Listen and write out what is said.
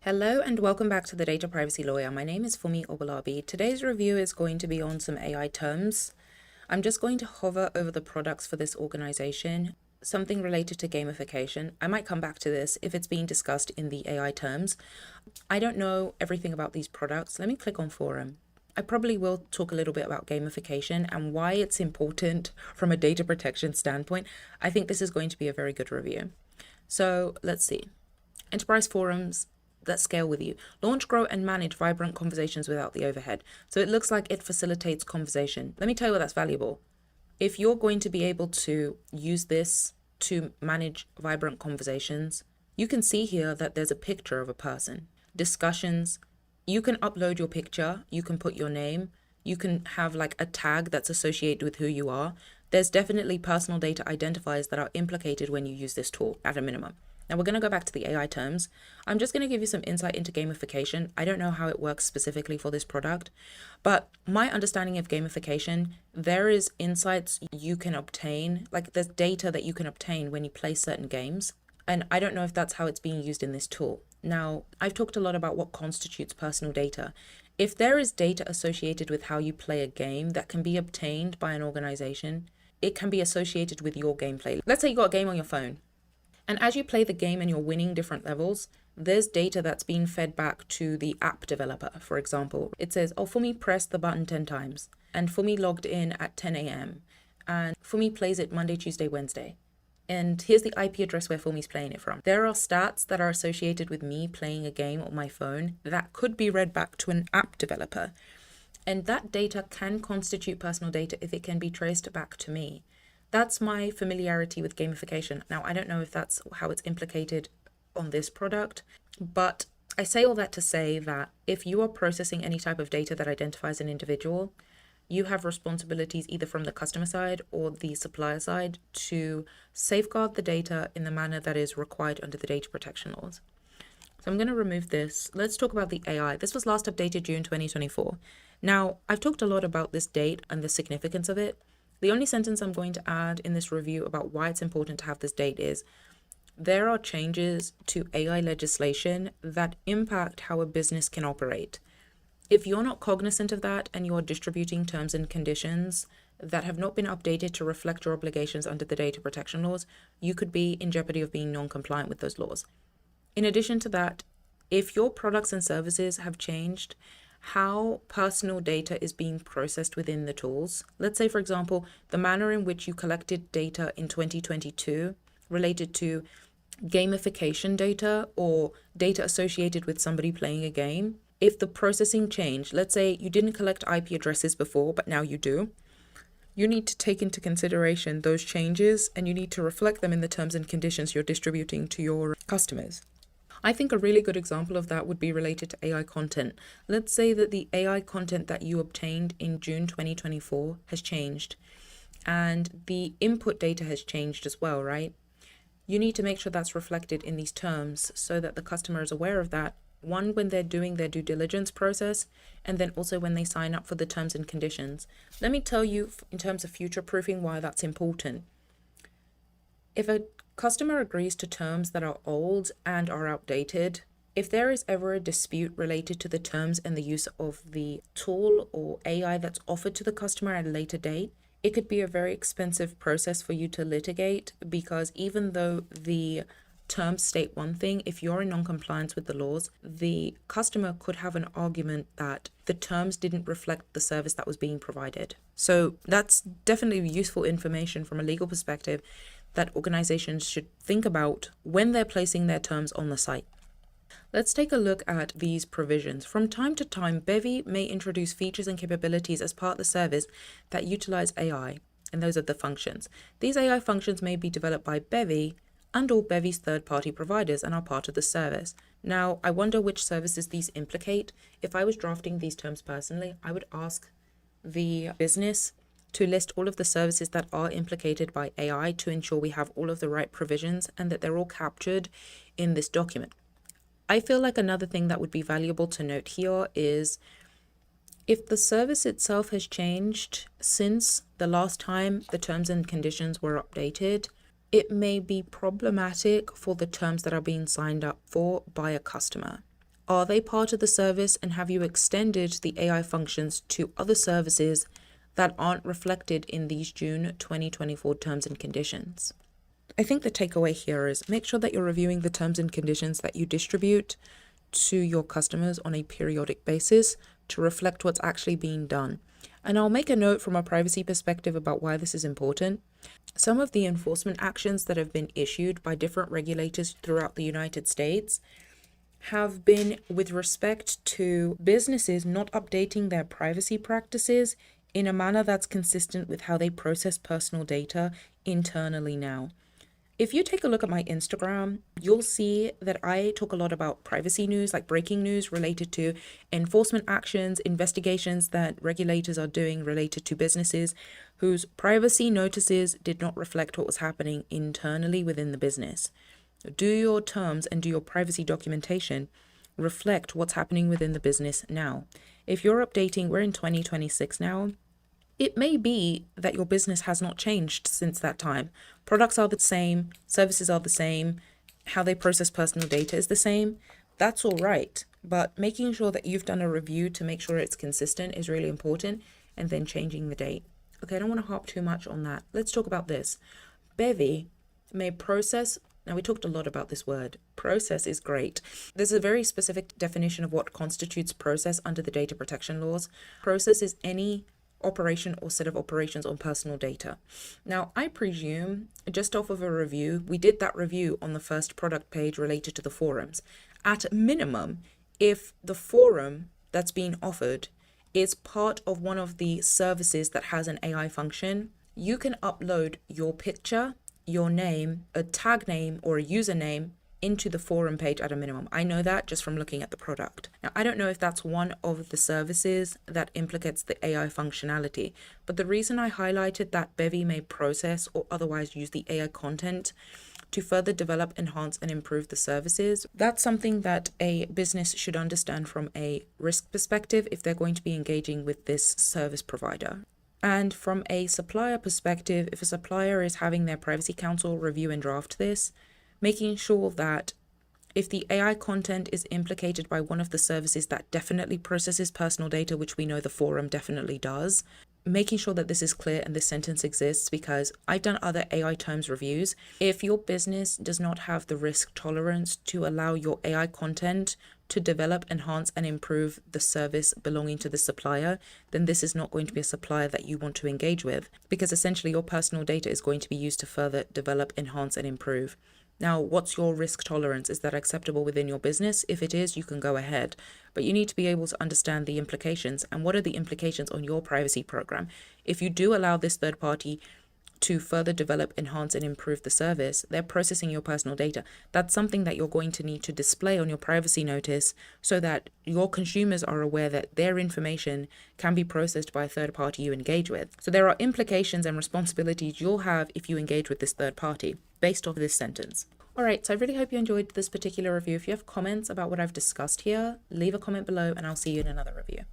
Hello and welcome back to the Data Privacy Lawyer. My name is Funmi Owolabi. Today's review is going to be on some AI terms. I'm just going to hover over the products for this organization, something related to gamification. I might come back to this if it's being discussed in the AI terms. I don't know everything about these products. Let me click on forum. I probably will talk a little bit about gamification and why it's important from a data protection standpoint. I think this is going to be a very good review. So let's see. Enterprise forums that scale with you. Launch, grow, and manage vibrant conversations without the overhead. So it looks like it facilitates conversation. Let me tell you why that's valuable. If you're going to be able to use this to manage vibrant conversations, you can see here that there's a picture of a person. Discussions, you can upload your picture, you can put your name, you can have like a tag that's associated with who you are. There's definitely personal data identifiers that are implicated when you use this tool at a minimum. Now we're going to go back to the AI terms. I'm just going to give you some insight into gamification. I don't know how it works specifically for this product, but my understanding of gamification, there is insights you can obtain, like there's data that you can obtain when you play certain games. And I don't know if that's how it's being used in this tool. Now, I've talked a lot about what constitutes personal data. If there is data associated with how you play a game that can be obtained by an organization, it can be associated with your gameplay. Let's say you got a game on your phone. And as you play the game and you're winning different levels, there's data that's being fed back to the app developer. For example, it says, oh, Funmi pressed the button 10 times and Funmi logged in at 10 a.m. and Funmi plays it Monday, Tuesday, Wednesday. And here's the IP address where Funmi's playing it from. There are stats that are associated with me playing a game on my phone that could be read back to an app developer. And that data can constitute personal data if it can be traced back to me. That's my familiarity with gamification. Now, I don't know if that's how it's implicated on this product, but I say all that to say that if you are processing any type of data that identifies an individual, you have responsibilities either from the customer side or the supplier side to safeguard the data in the manner that is required under the data protection laws. So I'm going to remove this. Let's talk about the AI. This was last updated June 2024. Now, I've talked a lot about this date and the significance of it. The only sentence I'm going to add in this review about why it's important to have this date is there are changes to AI legislation that impact how a business can operate. If you're not cognizant of that and you're distributing terms and conditions that have not been updated to reflect your obligations under the data protection laws, you could be in jeopardy of being non-compliant with those laws. In addition to that, if your products and services have changed, how personal data is being processed within the tools. Let's say, for example, the manner in which you collected data in 2022 related to gamification data or data associated with somebody playing a game. If the processing changed, let's say you didn't collect IP addresses before, but now you do, you need to take into consideration those changes and you need to reflect them in the terms and conditions you're distributing to your customers. I think a really good example of that would be related to AI content. Let's say that the AI content that you obtained in June 2024 has changed and the input data has changed as well, right? You need to make sure that's reflected in these terms so that the customer is aware of that. One, when they're doing their due diligence process, and then also when they sign up for the terms and conditions. Let me tell you in terms of future proofing why that's important. If a customer agrees to terms that are old and are outdated, if there is ever a dispute related to the terms and the use of the tool or AI that's offered to the customer at a later date, it could be a very expensive process for you to litigate because even though the terms state one thing, if you're in non-compliance with the laws, the customer could have an argument that the terms didn't reflect the service that was being provided. So that's definitely useful information from a legal perspective that organizations should think about when they're placing their terms on the site. Let's take a look at these provisions. From time to time, Bevy may introduce features and capabilities as part of the service that utilize AI, and those are the functions. These AI functions may be developed by Bevy and or Bevy's third-party providers and are part of the service. Now, I wonder which services these implicate. If I was drafting these terms personally, I would ask the business to list all of the services that are implicated by AI to ensure we have all of the right provisions and that they're all captured in this document. I feel like another thing that would be valuable to note here is if the service itself has changed since the last time the terms and conditions were updated, it may be problematic for the terms that are being signed up for by a customer. Are they part of the service, and have you extended the AI functions to other services that aren't reflected in these June 2024 terms and conditions? I think the takeaway here is make sure that you're reviewing the terms and conditions that you distribute to your customers on a periodic basis to reflect what's actually being done. And I'll make a note from a privacy perspective about why this is important. Some of the enforcement actions that have been issued by different regulators throughout the United States have been with respect to businesses not updating their privacy practices in a manner that's consistent with how they process personal data internally now. If you take a look at my Instagram, you'll see that I talk a lot about privacy news, like breaking news related to enforcement actions, investigations that regulators are doing related to businesses whose privacy notices did not reflect what was happening internally within the business. Do your terms and do your privacy documentation reflect what's happening within the business now? If you're updating, we're in 2026 now. It may be that your business has not changed since that time. Products are the same, services are the same, how they process personal data is the same. That's all right. But making sure that you've done a review to make sure it's consistent is really important, and then changing the date. Okay, I don't want to harp too much on that. Let's talk about this. Bevy may process. Now, we talked a lot about this word. Process is great. There's a very specific definition of what constitutes process under the data protection laws. Process is any operation or set of operations on personal data. Now, I presume, just off of a review, we did that review on the first product page related to the forums. At minimum, if the forum that's being offered is part of one of the services that has an AI function, you can upload your picture, your name, a tag name, or a username into the forum page at a minimum. I know that just from looking at the product. Now, I don't know if that's one of the services that implicates the AI functionality, but the reason I highlighted that Bevy may process or otherwise use the AI content to further develop, enhance, and improve the services, that's something that a business should understand from a risk perspective if they're going to be engaging with this service provider. And from a supplier perspective, if a supplier is having their privacy counsel review and draft this, making sure that if the AI content is implicated by one of the services that definitely processes personal data, which we know the forum definitely does, making sure that this is clear and this sentence exists, because I've done other AI terms reviews. If your business does not have the risk tolerance to allow your AI content to develop, enhance, and improve the service belonging to the supplier, then this is not going to be a supplier that you want to engage with, because essentially your personal data is going to be used to further develop, enhance, and improve. Now, what's your risk tolerance? Is that acceptable within your business? If it is, you can go ahead. But you need to be able to understand the implications, and what are the implications on your privacy program. If you do allow this third party to further develop, enhance, and improve the service, they're processing your personal data. That's something that you're going to need to display on your privacy notice so that your consumers are aware that their information can be processed by a third party you engage with. So there are implications and responsibilities you'll have if you engage with this third party based off this sentence. All right, so I really hope you enjoyed this particular review. If you have comments about what I've discussed here, leave a comment below and I'll see you in another review.